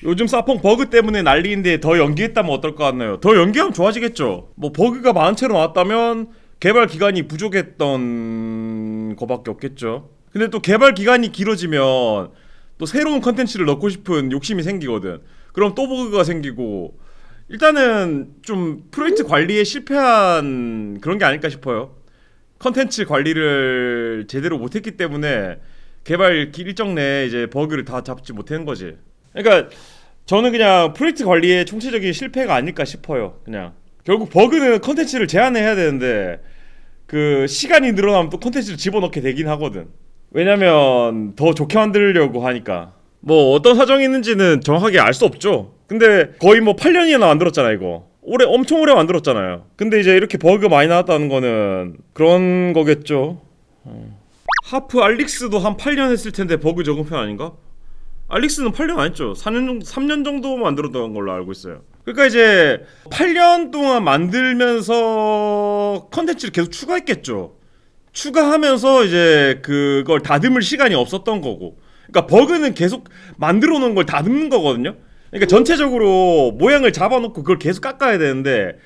요즘 사펑 버그 때문에 난리인데 더 연기했다면 어떨 것 같나요? 더 연기하면 좋아지겠죠. 뭐 버그가 많은 채로 나왔다면 개발 기간이 부족했던 거밖에 없겠죠. 근데 또 개발 기간이 길어지면 또 새로운 컨텐츠를 넣고 싶은 욕심이 생기거든. 그럼 또 버그가 생기고, 일단은 좀 프로젝트 관리에 실패한 그런 게 아닐까 싶어요. 컨텐츠 관리를 제대로 못했기 때문에 개발 일정 내에 이제 버그를 다 잡지 못한 거지. 그러니까 저는 그냥 프로젝트 관리의 총체적인 실패가 아닐까 싶어요. 그냥 결국 버그는 컨텐츠를 제한해야 되는데 그 시간이 늘어나면 또 컨텐츠를 집어넣게 되긴 하거든. 왜냐면 더 좋게 만들려고 하니까. 뭐 어떤 사정이 있는지는 정확하게 알 수 없죠. 근데 거의 뭐 8년이나 만들었잖아 이거. 엄청 오래 만들었잖아요. 근데 이제 이렇게 버그 많이 나왔다는 거는 그런 거겠죠. 하프 알릭스도 한 8년 했을 텐데 버그 적은 편 아닌가? 알릭스는 8년 안 했죠. 3년 정도 만들었던 걸로 알고 있어요. 그러니까 이제 8년 동안 만들면서 컨텐츠를 계속 추가했겠죠. 추가하면서 이제 그걸 다듬을 시간이 없었던 거고. 그러니까 버그는 계속 만들어 놓은 걸 다듬는 거거든요. 그러니까 전체적으로 모양을 잡아놓고 그걸 계속 깎아야 되는데,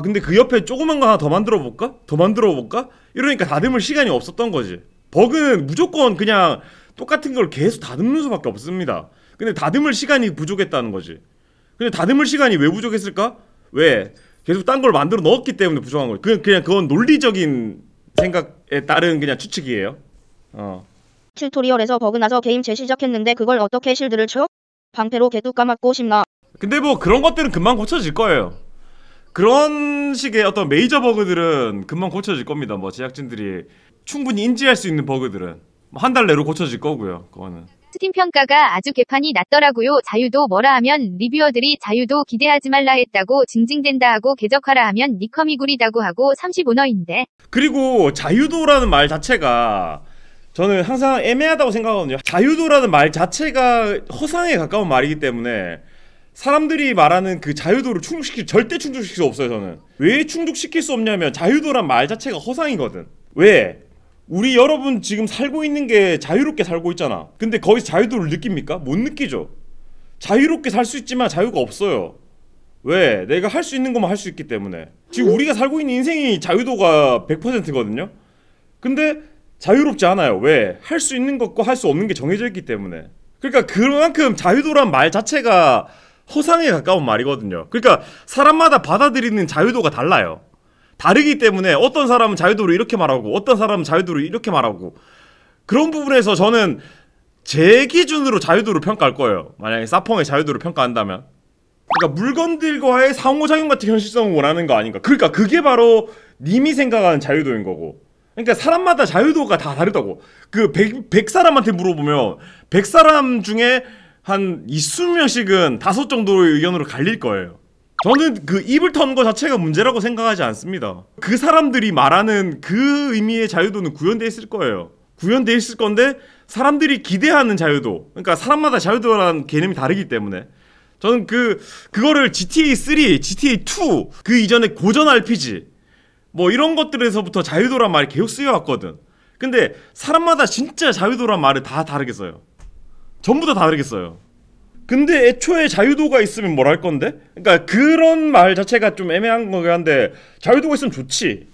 근데 그 옆에 조그만 거 하나 더 만들어 볼까? 더 만들어 볼까? 이러니까 다듬을 시간이 없었던 거지. 버그는 무조건 그냥 똑같은 걸 계속 다듬는 수밖에 없습니다. 근데 다듬을 시간이 부족했다는 거지. 근데 다듬을 시간이 왜 부족했을까? 왜? 계속 딴 걸 만들어 넣었기 때문에 부족한 거예요. 그냥 그건 논리적인 생각에 따른 그냥 추측이에요. 튜토리얼에서 버그 나서 게임 재시작했는데 그걸 어떻게 실드를 쳐? 방패로 개뚜 까맞고 싶나? 근데 뭐 그런 것들은 금방 고쳐질 거예요. 그런 식의 어떤 메이저 버그들은 금방 고쳐질 겁니다. 뭐 제작진들이 충분히 인지할 수 있는 버그들은 한 달 내로 고쳐질 거고요. 그거는. 스팀 평가가 아주 개판이 났더라고요. 자유도 뭐라 하면 리뷰어들이 자유도 기대하지 말라 했다고 징징댄다 하고 개적하라 하면 니컴이 구리다고 하고 35너인데. 그리고 자유도라는 말 자체가 저는 항상 애매하다고 생각하거든요. 자유도라는 말 자체가 허상에 가까운 말이기 때문에 사람들이 말하는 그 자유도를 절대 충족시킬 수 없어요. 저는 왜 충족시킬 수 없냐면 자유도란 말 자체가 허상이거든. 왜? 우리 여러분 지금 살고 있는 게 자유롭게 살고 있잖아. 근데 거기서 자유도를 느낍니까? 못 느끼죠. 자유롭게 살 수 있지만 자유가 없어요. 왜? 내가 할 수 있는 것만 할 수 있기 때문에. 지금 우리가 살고 있는 인생이 자유도가 100%거든요. 근데 자유롭지 않아요. 왜? 할 수 있는 것과 할 수 없는 게 정해져 있기 때문에. 그러니까 그만큼 자유도란 말 자체가 허상에 가까운 말이거든요. 그러니까 사람마다 받아들이는 자유도가 달라요. 다르기 때문에 어떤 사람은 자유도를 이렇게 말하고 어떤 사람은 자유도를 이렇게 말하고, 그런 부분에서 저는 제 기준으로 자유도를 평가할 거예요. 만약에 사펑의 자유도를 평가한다면. 그러니까 물건들과의 상호작용 같은 현실성을 원하는 거 아닌가. 그러니까 그게 바로 님이 생각하는 자유도인 거고. 그러니까 사람마다 자유도가 다 다르다고. 그 100사람한테 물어보면 100사람 중에 한 20명씩은 5 정도의 의견으로 갈릴 거예요. 저는 그 입을 턴 거 자체가 문제라고 생각하지 않습니다. 그 사람들이 말하는 그 의미의 자유도는 구현돼 있을 거예요. 구현돼 있을 건데 사람들이 기대하는 자유도, 그러니까 사람마다 자유도라는 개념이 다르기 때문에 저는 그거를 GTA 3, GTA 2, 그 이전에 고전 RPG 뭐 이런 것들에서부터 자유도란 말이 계속 쓰여왔거든. 근데 사람마다 진짜 자유도란 말을 다 다르게 써요. 전부 다 다르게 써요. 근데 애초에 자유도가 있으면 뭘 할 건데? 그러니까 그런 말 자체가 좀 애매한 거긴 한데, 자유도가 있으면 좋지.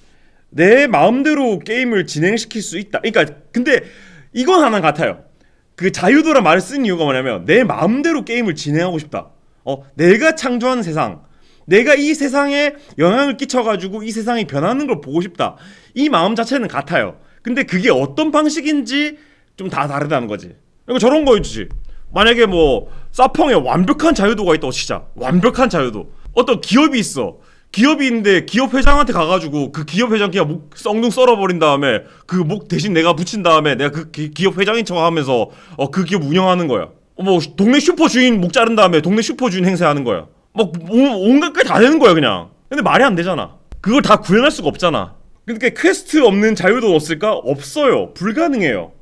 내 마음대로 게임을 진행시킬 수 있다. 그러니까 근데 이건 하나 같아요. 그 자유도란 말을 쓴 이유가 뭐냐면 내 마음대로 게임을 진행하고 싶다. 내가 창조하는 세상, 내가 이 세상에 영향을 끼쳐가지고 이 세상이 변하는 걸 보고 싶다. 이 마음 자체는 같아요. 근데 그게 어떤 방식인지 좀 다 다르다는 거지. 그러니까 저런 거 있지. 만약에 뭐 사펑에 완벽한 자유도가 있다고 치자. 완벽한 자유도. 어떤 기업이 있어. 기업이 있는데 기업 회장한테 가가지고 그 기업 회장 그냥 목 썩둥 썰어버린 다음에 그 목 대신 내가 붙인 다음에 내가 그 기업 회장인 척하면서 그 기업 운영하는 거야. 뭐 동네 슈퍼 주인 목 자른 다음에 동네 슈퍼 주인 행세하는 거야. 막 온갖 게 다 되는 거야 그냥. 근데 말이 안 되잖아. 그걸 다 구현할 수가 없잖아. 그러니까 퀘스트 없는 자유도 없을까? 없어요. 불가능해요.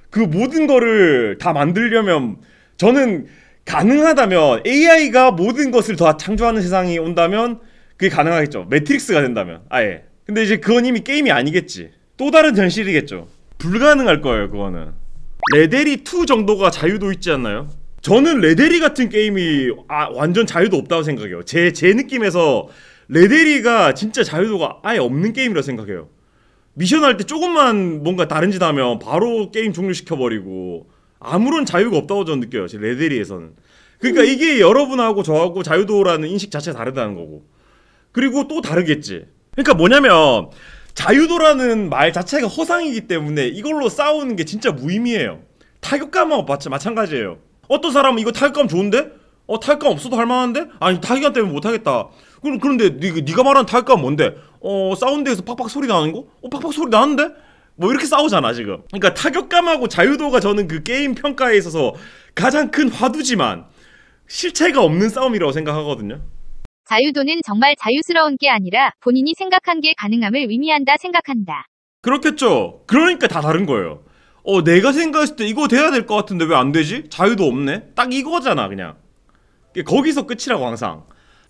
그 모든 거를 다 만들려면, 저는 가능하다면 AI가 모든 것을 다 창조하는 세상이 온다면 그게 가능하겠죠. 매트릭스가 된다면 아예. 근데 이제 그건 이미 게임이 아니겠지. 또 다른 현실이겠죠. 불가능할 거예요 그거는. 레데리 2 정도가 자유도 있지 않나요? 저는 레데리 같은 게임이 완전 자유도 없다고 생각해요. 제 느낌에서 레데리가 진짜 자유도가 아예 없는 게임이라 생각해요. 미션 할 때 조금만 뭔가 다른 짓 하면 바로 게임 종료시켜버리고 아무런 자유가 없다고 저는 느껴요. 제 레데리에서는. 그러니까 이게 여러분하고 저하고 자유도라는 인식 자체가 다르다는 거고. 그리고 또 다르겠지. 그러니까 뭐냐면 자유도라는 말 자체가 허상이기 때문에 이걸로 싸우는 게 진짜 무의미해요. 타격감하고 마찬가지예요. 어떤 사람은 이거 타격감 좋은데? 타격감 없어도 할만한데? 아니 타격감 때문에 못하겠다. 그런데 네가 말하는 타격감 뭔데? 사운드에서 팍팍 소리 나는 거? 팍팍 소리 나는데? 뭐 이렇게 싸우잖아 지금. 그러니까 타격감하고 자유도가 저는 그 게임 평가에 있어서 가장 큰 화두지만 실체가 없는 싸움이라고 생각하거든요. 자유도는 정말 자유스러운 게 아니라 본인이 생각한 게 가능함을 의미한다 생각한다. 그렇겠죠. 그러니까 다 다른 거예요. 내가 생각했을 때 이거 돼야 될 것 같은데 왜 안 되지? 자유도 없네? 딱 이거잖아 그냥. 거기서 끝이라고 항상.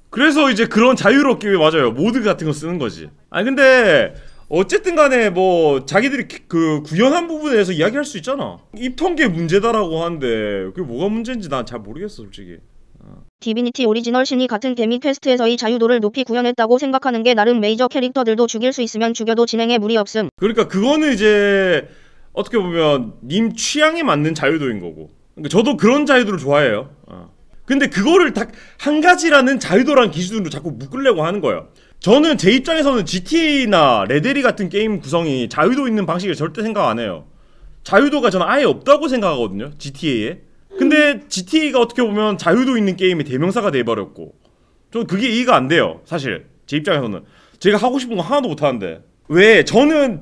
그래서 이제 그런 자유롭게 맞아요. 모드 같은 거 쓰는 거지. 아니 근데 어쨌든 간에 뭐 자기들이 그 구현한 부분에 대해서 이야기할 수 있잖아. 입통계 문제다라고 하는데 그게 뭐가 문제인지 난 잘 모르겠어 솔직히. 디비니티 오리지널 신이 같은 개미 퀘스트에서의 자유도를 높이 구현했다고 생각하는 게 나름 메이저 캐릭터들도 죽일 수 있으면 죽여도 진행에 무리 없음. 그러니까 그거는 이제 어떻게 보면 님 취향에 맞는 자유도인 거고. 그러니까 저도 그런 자유도를 좋아해요. 근데 그거를 딱 한 가지라는 자유도라는 기준으로 자꾸 묶으려고 하는 거예요. 저는 제 입장에서는 GTA나 레데리 같은 게임 구성이 자유도 있는 방식을 절대 생각 안 해요. 자유도가 저는 아예 없다고 생각하거든요. GTA에. 근데 GTA가 어떻게 보면 자유도 있는 게임의 대명사가 돼버렸고 저는 그게 이해가 안 돼요. 사실 제 입장에서는 제가 하고 싶은 거 하나도 못 하는데 왜 저는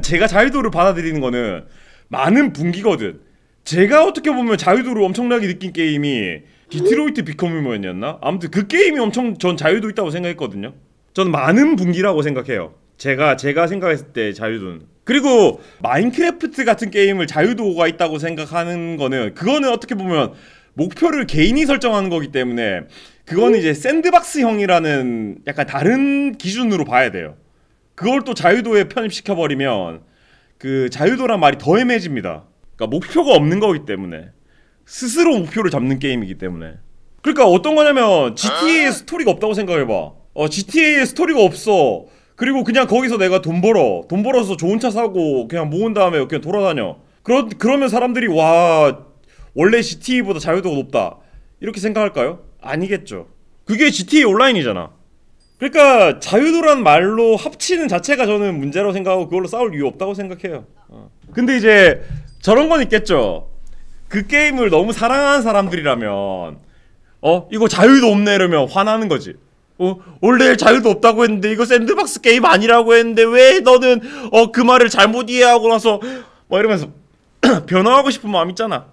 제가 자유도를 받아들이는 거는 많은 분기거든. 제가 어떻게 보면 자유도를 엄청나게 느낀 게임이 디트로이트 비컴 휴먼이었나? 아무튼 그 게임이 엄청 전 자유도 있다고 생각했거든요. 전 많은 분기라고 생각해요. 제가 생각했을 때 자유도는. 그리고 마인크래프트 같은 게임을 자유도가 있다고 생각하는 거는 그거는 어떻게 보면 목표를 개인이 설정하는 거기 때문에 그거는 이제 샌드박스형이라는 약간 다른 기준으로 봐야 돼요. 그걸 또 자유도에 편입시켜버리면 그 자유도란 말이 더 애매해집니다. 그러니까 목표가 없는 거기 때문에 스스로 목표를 잡는 게임이기 때문에. 그러니까 어떤 거냐면 GTA에 스토리가 없다고 생각해봐. GTA에 스토리가 없어. 그리고 그냥 거기서 내가 돈 벌어서 좋은 차 사고 그냥 모은 다음에 그냥 돌아다녀. 그러면 사람들이 와 원래 GTA보다 자유도가 높다 이렇게 생각할까요? 아니겠죠. 그게 GTA 온라인이잖아. 그러니까 자유도란 말로 합치는 자체가 저는 문제라고 생각하고 그걸로 싸울 이유 없다고 생각해요. 근데 이제 저런 건 있겠죠. 그 게임을 너무 사랑하는 사람들이라면 이거 자유도 없네 이러면 화나는 거지. 원래 자유도 없다고 했는데 이거 샌드박스 게임 아니라고 했는데 왜 너는 그 말을 잘못 이해하고 나서 뭐 이러면서 변화하고 싶은 마음 있잖아.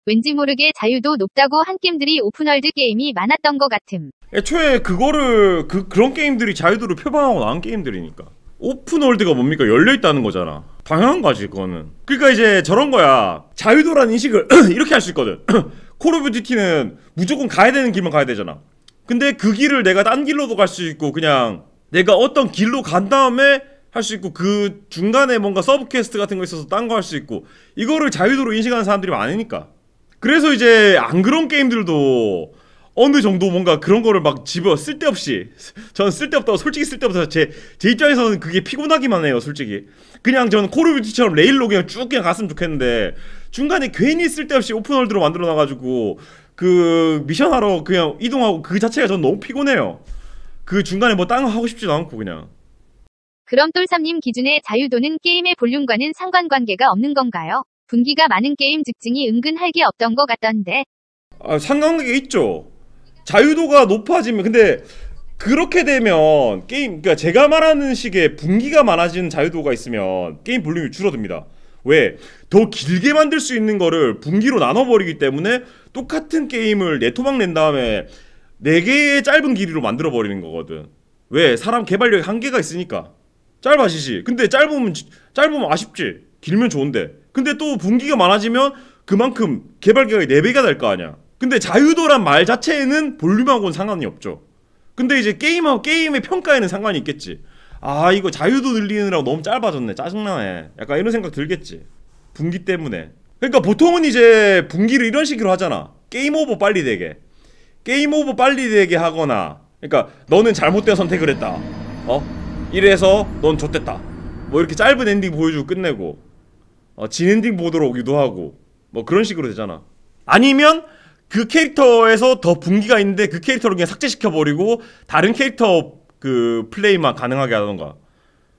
왠지 모르게 자유도 높다고 한 게임들이 오픈월드 게임이 많았던 것 같음. 애초에 그거를 그런 게임들이 자유도를 표방하고 나온 게임들이니까. 오픈월드가 뭡니까? 열려있다는 거잖아. 당연한 거지 그거는. 그러니까 이제 저런 거야. 자유도라는 인식을 이렇게 할 수 있거든. 콜 오브 듀티는 무조건 가야 되는 길만 가야 되잖아. 근데 그 길을 내가 딴 길로도 갈 수 있고 그냥 내가 어떤 길로 간 다음에 할 수 있고 그 중간에 뭔가 서브 퀘스트 같은 거 있어서 딴 거 할 수 있고 이거를 자유도로 인식하는 사람들이 많으니까. 그래서 이제 안 그런 게임들도 어느 정도 뭔가 그런 거를 막 집어 쓸데없이 저는 쓸데없다고 솔직히 쓸데없어서 제 입장에서는 그게 피곤하기만 해요 솔직히. 그냥 저는 콜 오브 듀티처럼 레일로 그냥 쭉 그냥 갔으면 좋겠는데 중간에 괜히 쓸데없이 오픈월드로 만들어 놔가지고 그 미션하러 그냥 이동하고 그 자체가 전 너무 피곤해요. 그 중간에 뭐 딴 거 하고 싶지도 않고 그냥. 그럼 똘삼님 기준의 자유도는 게임의 볼륨과는 상관관계가 없는 건가요? 분기가 많은 게임 특징이 은근 할 게 없던 것 같던데. 상관관계가 있죠. 자유도가 높아지면 근데 그렇게 되면 게임 그러니까 제가 말하는 식의 분기가 많아지는 자유도가 있으면 게임 볼륨이 줄어듭니다. 왜? 더 길게 만들 수 있는 거를 분기로 나눠버리기 때문에 똑같은 게임을 4토막 낸 다음에 4개의 짧은 길이로 만들어버리는 거거든. 왜? 사람 개발력에 한계가 있으니까. 짧아지지. 근데 짧으면 아쉽지. 길면 좋은데. 근데 또 분기가 많아지면 그만큼 개발 기간이 4배가 될 거 아니야. 근데 자유도란 말 자체에는 볼륨하고는 상관이 없죠. 근데 이제 게임하고 게임의 평가에는 상관이 있겠지. 이거 자유도 늘리느라고 너무 짧아졌네. 짜증나네. 약간 이런 생각 들겠지. 분기 때문에. 그러니까 보통은 이제 분기를 이런 식으로 하잖아. 게임 오버 빨리 되게, 게임 오버 빨리 되게 하거나, 그러니까 너는 잘못된 선택을 했다, 이래서 넌 좆됐다, 뭐 이렇게 짧은 엔딩 보여주고 끝내고, 진 엔딩 보도록 유도하고, 뭐 그런 식으로 되잖아. 아니면 그 캐릭터에서 더 분기가 있는데 그 캐릭터를 그냥 삭제시켜버리고 다른 캐릭터 그 플레이만 가능하게 하던가.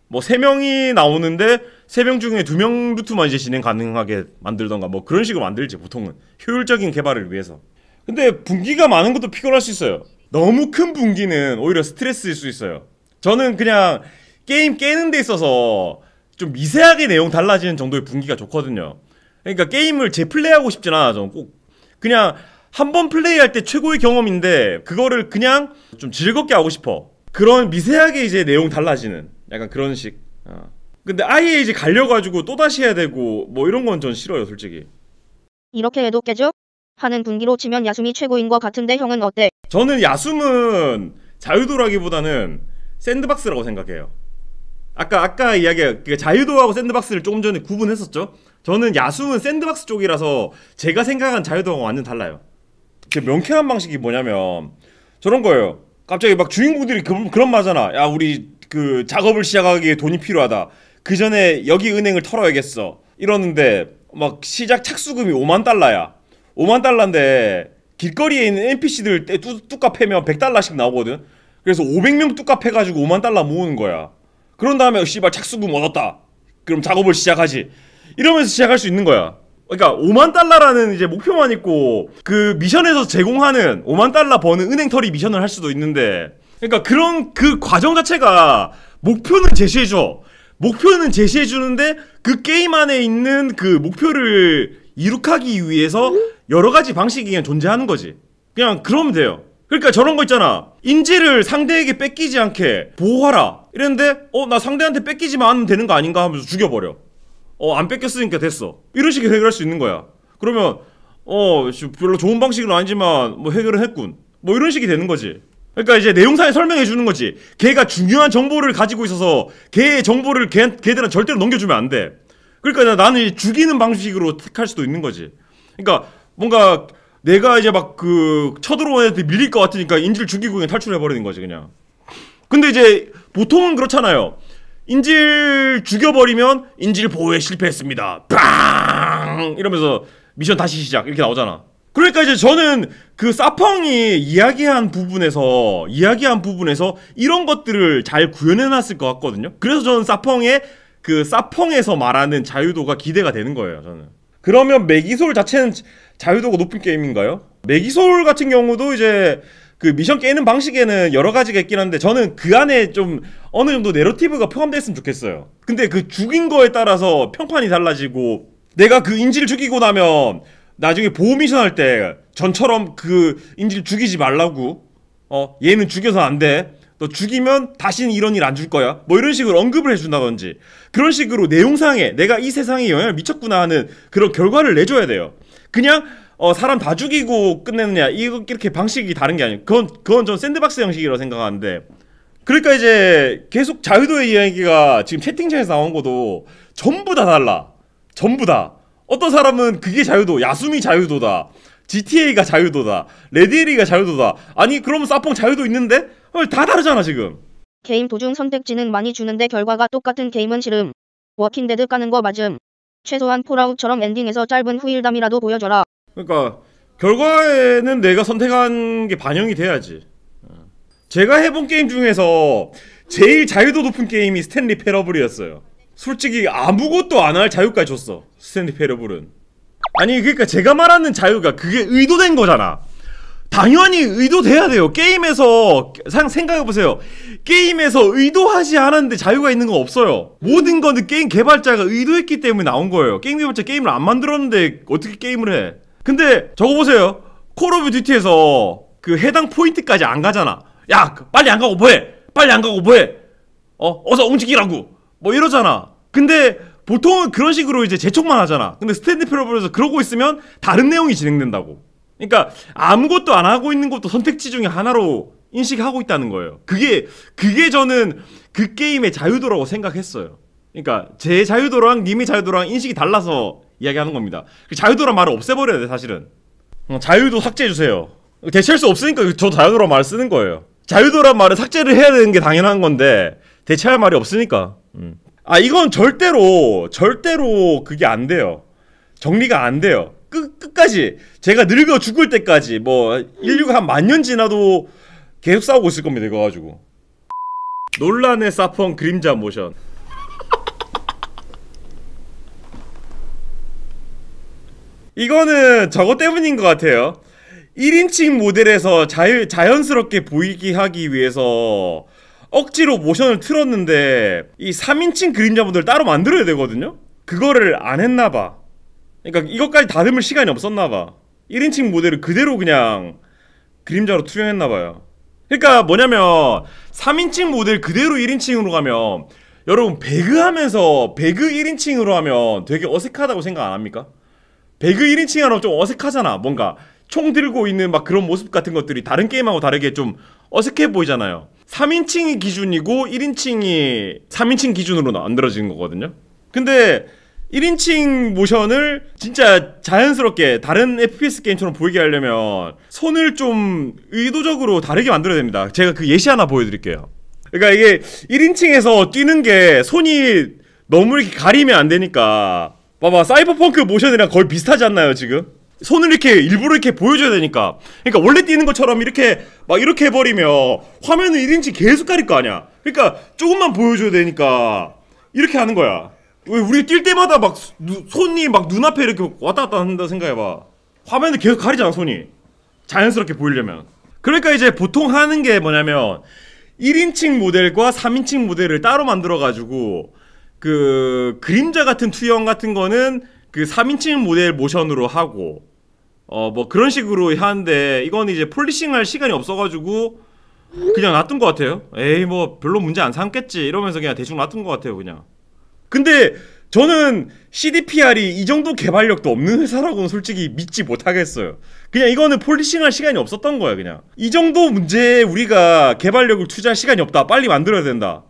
뭐 3명이 나오는데 3명 중에 2명 루트만 이제 진행 가능하게 만들던가, 뭐 그런 식으로 만들지 보통은, 효율적인 개발을 위해서. 근데 분기가 많은 것도 피곤할 수 있어요. 너무 큰 분기는 오히려 스트레스일 수 있어요. 저는 그냥 게임 깨는 데 있어서 좀 미세하게 내용 달라지는 정도의 분기가 좋거든요. 그러니까 게임을 재플레이하고 싶진 않아. 저는 꼭 그냥 한 번 플레이할 때 최고의 경험인데 그거를 그냥 좀 즐겁게 하고 싶어. 그런 미세하게 이제 내용 달라지는 약간 그런 식. 근데 아예 이제 갈려가지고 또다시 해야 되고 뭐 이런 건 전 싫어요, 솔직히. 이렇게 해도 깨죠? 하는 분기로 치면 야숨이 최고인 것 같은데 형은 어때? 저는 야숨은 자유도라기보다는 샌드박스라고 생각해요. 아까 이야기한 그 자유도하고 샌드박스를 조금 전에 구분했었죠. 저는 야숨은 샌드박스 쪽이라서 제가 생각한 자유도가 완전 달라요. 그 명쾌한 방식이 뭐냐면 저런 거예요. 갑자기 막 주인공들이 그런 말하잖아. 야, 우리 그 작업을 시작하기에 돈이 필요하다. 그 전에 여기 은행을 털어야겠어. 이러는데 막 시작 착수금이 5만 달러야. 5만 달러인데 길거리에 있는 NPC들 뚜까 패면 100달러씩 나오거든. 그래서 500명 뚜까 패가지고 5만 달러 모으는 거야. 그런 다음에 씨발 착수금 얻었다. 그럼 작업을 시작하지. 이러면서 시작할 수 있는 거야. 그러니까 5만 달러라는 이제 목표만 있고 그 미션에서 제공하는 5만 달러 버는 은행 털이 미션을 할 수도 있는데, 그러니까 그런 그 과정 자체가 목표는 제시해줘. 목표는 제시해주는데 그 게임 안에 있는 그 목표를 이룩하기 위해서 여러 가지 방식이 그냥 존재하는 거지. 그냥 그러면 돼요. 그러니까 저런 거 있잖아. 인지를 상대에게 뺏기지 않게 보호하라 이랬는데 나 상대한테 뺏기지만 않으면 되는 거 아닌가 하면서 죽여버려. 안 뺏겼으니까 됐어. 이런 식으로 해결할 수 있는 거야. 그러면 별로 좋은 방식은 아니지만 뭐 해결은 했군. 뭐 이런 식이 되는 거지. 그러니까 이제 내용상에 설명해 주는 거지. 걔가 중요한 정보를 가지고 있어서 걔의 정보를 걔들은 절대로 넘겨주면 안 돼. 그러니까 나는 죽이는 방식으로 택할 수도 있는 거지. 그러니까 뭔가 내가 이제 막 그 쳐들어온 애들 밀릴 것 같으니까 인질 죽이고 그냥 탈출해버리는 거지 그냥. 근데 이제 보통은 그렇잖아요. 인질 죽여버리면 인질 보호에 실패했습니다. 빵! 이러면서 미션 다시 시작 이렇게 나오잖아. 그러니까 이제 저는 그 사펑이 이야기한 부분에서 이런 것들을 잘 구현해놨을 것 같거든요. 그래서 저는 사펑에서 말하는 자유도가 기대가 되는 거예요. 저는. 그러면 매기솔 자체는 자유도가 높은 게임인가요? 매기솔 같은 경우도 이제 그 미션 깨는 방식에는 여러 가지가 있긴 한데 저는 그 안에 좀 어느 정도 내러티브가 포함됐으면 좋겠어요. 근데 그 죽인 거에 따라서 평판이 달라지고, 내가 그 인질 죽이고 나면 나중에 보호 미션 할 때 전처럼 그 인질 죽이지 말라고, 얘는 죽여서 안 돼, 너 죽이면 다시는 이런 일 안 줄 거야, 뭐 이런 식으로 언급을 해준다든지, 그런 식으로 내용상에 내가 이 세상에 영향을 미쳤구나 하는 그런 결과를 내줘야 돼요. 그냥 사람 다 죽이고 끝내느냐 이렇게 방식이 다른 게 아니에요. 그건 전 샌드박스 형식이라고 생각하는데, 그러니까 이제 계속 자유도의 이야기가 지금 채팅창에서 나온 것도 전부 다 달라. 전부 다. 어떤 사람은 그게 자유도, 야숨이 자유도다, GTA가 자유도다, 레드에리가 자유도다. 아니 그러면 사펑 자유도 있는데? 다 다르잖아 지금. 게임 도중 선택지는 많이 주는데 결과가 똑같은 게임은 싫음. 워킹데드 까는 거 맞음. 최소한 폴아웃처럼 엔딩에서 짧은 후일담이라도 보여줘라. 그러니까 결과에는 내가 선택한 게 반영이 돼야지. 제가 해본 게임 중에서 제일 자유도 높은 게임이 스탠리 패러블이었어요. 솔직히 아무것도 안 할 자유까지 줬어, 스탠리 패러블은. 아니 그러니까 제가 말하는 자유가 그게 의도된 거잖아. 당연히 의도돼야 돼요. 게임에서 생각해보세요. 게임에서 의도하지 않았는데 자유가 있는 건 없어요. 모든 거는 게임 개발자가 의도했기 때문에 나온 거예요. 게임 개발자 게임을 안 만들었는데 어떻게 게임을 해. 근데 저거 보세요. 콜 오브 듀티에서 그 해당 포인트까지 안 가잖아. 야 빨리 안 가고 뭐해, 빨리 안 가고 뭐해, 어서 움직이라고 뭐 이러잖아. 근데 보통은 그런 식으로 이제 재촉만 하잖아. 근데 스탠드 패러블에서 그러고 있으면 다른 내용이 진행된다고. 그러니까 아무것도 안 하고 있는 것도 선택지 중에 하나로 인식하고 있다는 거예요. 그게 저는 그 게임의 자유도라고 생각했어요. 그러니까 제 자유도랑 님의 자유도랑 인식이 달라서 이야기하는 겁니다. 그 자유도란 말을 없애버려야 돼 사실은. 자유도 삭제해주세요. 대체할 수 없으니까 저 자유도란 말을 쓰는 거예요. 자유도란 말은 삭제를 해야 되는 게 당연한 건데 대체할 말이 없으니까. 아 이건 절대로 그게 안 돼요. 정리가 안 돼요. 끝까지 제가 늙어 죽을 때까지 뭐 인류가 한 10,000년 지나도 계속 싸우고 있을 겁니다. 이거 가지고. 논란의 사펑 그림자 모션. 이거는 저거 때문인 것 같아요. 1인칭 모델에서 자연스럽게 보이게 하기 위해서 억지로 모션을 틀었는데 이 3인칭 그림자 모델을 따로 만들어야 되거든요? 그거를 안 했나봐. 그러니까 이것까지 다듬을 시간이 없었나봐. 1인칭 모델을 그대로 그냥 그림자로 투영했나봐요. 그러니까 뭐냐면 3인칭 모델 그대로 1인칭으로 가면 여러분 배그 1인칭으로 하면 되게 어색하다고 생각 안 합니까? 배그 1인칭 하면 좀 어색하잖아. 뭔가 총 들고 있는 막 그런 모습 같은 것들이 다른 게임하고 다르게 좀 어색해 보이잖아요. 3인칭이 기준이고 1인칭이 3인칭 기준으로 만들어진 거거든요. 근데 1인칭 모션을 진짜 자연스럽게 다른 FPS 게임처럼 보이게 하려면 손을 좀 의도적으로 다르게 만들어야 됩니다. 제가 그 예시 하나 보여드릴게요. 그러니까 이게 1인칭에서 뛰는 게 손이 너무 이렇게 가리면 안 되니까 봐봐 사이버펑크 모션이랑 거의 비슷하지 않나요 지금? 손을 이렇게 일부러 이렇게 보여줘야 되니까. 그러니까 원래 뛰는 것처럼 이렇게 막 이렇게 해버리면 화면을 1인칭 계속 가릴 거 아니야. 그러니까 조금만 보여줘야 되니까 이렇게 하는 거야. 왜 우리 뛸 때마다 막 손이 막 눈앞에 이렇게 왔다 갔다 한다 생각해봐. 화면을 계속 가리잖아 손이. 자연스럽게 보이려면. 그러니까 이제 보통 하는 게 뭐냐면 1인칭 모델과 3인칭 모델을 따로 만들어가지고 그 그림자 같은 투영 같은 거는 그 3인칭 모델 모션으로 하고 뭐 그런 식으로 하는데 이건 이제 폴리싱 할 시간이 없어가지고 그냥 놔둔 것 같아요. 에이 뭐 별로 문제 안 삼겠지 이러면서 그냥 대충 놔둔 것 같아요 그냥. 근데 저는 CDPR이 이 정도 개발력도 없는 회사라고는 솔직히 믿지 못하겠어요. 그냥 이거는 폴리싱 할 시간이 없었던 거야 그냥. 이 정도 문제에 우리가 개발력을 투자할 시간이 없다. 빨리 만들어야 된다.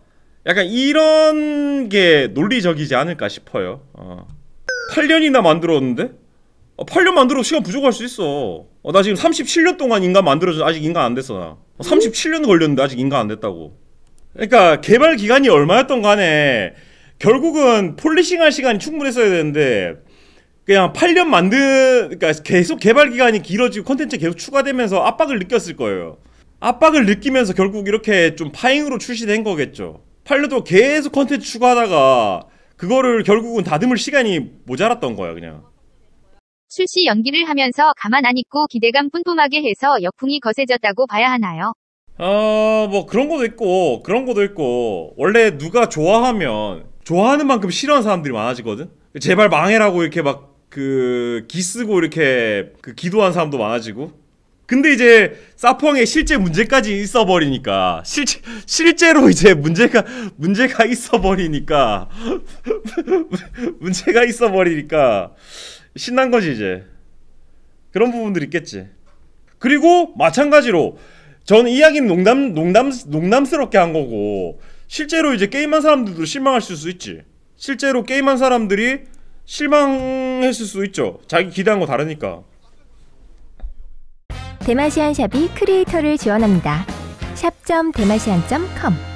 약간 이런 게 논리적이지 않을까 싶어요. 8년이나 만들었는데? 8년 만들어도 시간 부족할 수 있어. 나 지금 37년 동안 인간 만들어서 아직 인간 안 됐어 나. 37년 걸렸는데 아직 인간 안 됐다고. 그러니까 개발 기간이 얼마였던 간에 결국은 폴리싱 할 시간이 충분했어야 되는데 그냥 8년 그러니까 계속 개발 기간이 길어지고 콘텐츠 계속 추가되면서 압박을 느꼈을 거예요. 압박을 느끼면서 결국 이렇게 좀 파잉으로 출시된 거겠죠. 8년도 계속 콘텐츠 추가하다가 그거를 결국은 다듬을 시간이 모자랐던 거야 그냥. 출시 연기를 하면서 가만 안 있고 기대감 뿜뿜하게 해서 역풍이 거세졌다고 봐야 하나요? 뭐 그런 것도 있고 원래 누가 좋아하는 만큼 싫어하는 사람들이 많아지거든. 제발 망해라고 이렇게 막 그 기쓰고 이렇게 그 기도하는 사람도 많아지고. 근데 이제 사펑에 실제 문제까지 있어버리니까 실제로 이제 문제가 있어버리니까 문제가 있어버리니까 신난 거지 이제. 그런 부분들이 있겠지. 그리고 마찬가지로 저는 이야기는 농담스럽게 한 거고 실제로 이제 게임한 사람들도 실망하실 수 있지. 실제로 게임한 사람들이 실망했을 수 있죠. 자기 기대한 거 다르니까. 대마시안 샵이 크리에이터를 지원합니다. 샵.대마시안.com